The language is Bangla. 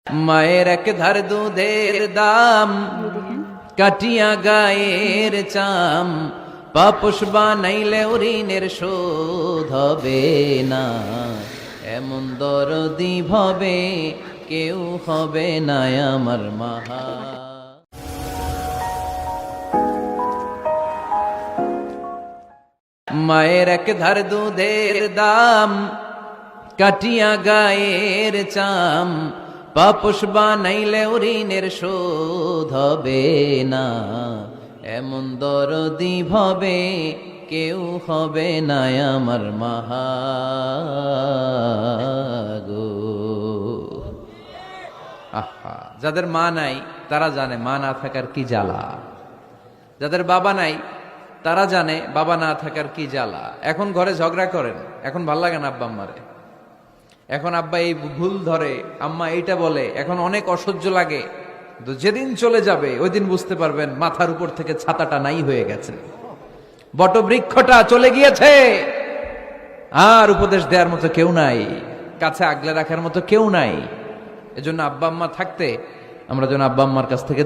মায়ের এক ধার দুধের দাম, কাটিয়া গায়ের চাম, পাপোশ বানাইলে ঋণের শোধ হবে না। এমন দরদি ভবে কেউ হবে না আমার মাহা। মায়ের এক ধার দুধের দাম, কাটিয়া গায়ের চাম, পাপোশ বানাইলে ঋণের শোধ হবে না। এমন দরদি ভবে কেউ হবে না আমার মাহা গো। আহা, যাদের মা নাই তারা জানে মা না থাকার কি জ্বালা। যাদের বাবা নাই তারা জানে বাবা না থাকার কি জ্বালা। এখন ঘরে ঝগড়া করেন, এখন ভাল লাগে না আব্বা আম্মারে। এখন আব্বা এই ভুল ধরে, আম্মা এইটা বলে, এখন অনেক অসহ্য লাগে। তো যেদিন চলে যাবে ওই দিন বুঝতে পারবেন মাথার উপর থেকে ছাতাটা নাই হয়ে গেছে, বটবৃক্ষটা চলে গিয়েছে, আর উপদেশ দেওয়ার মতো কেউ নাই, কাছে আগলে রাখার মতো কেউ নাই। এজন্য আব্বা আম্মা থাকতে আমরা যেন আব্বা আম্মার কাছ থেকে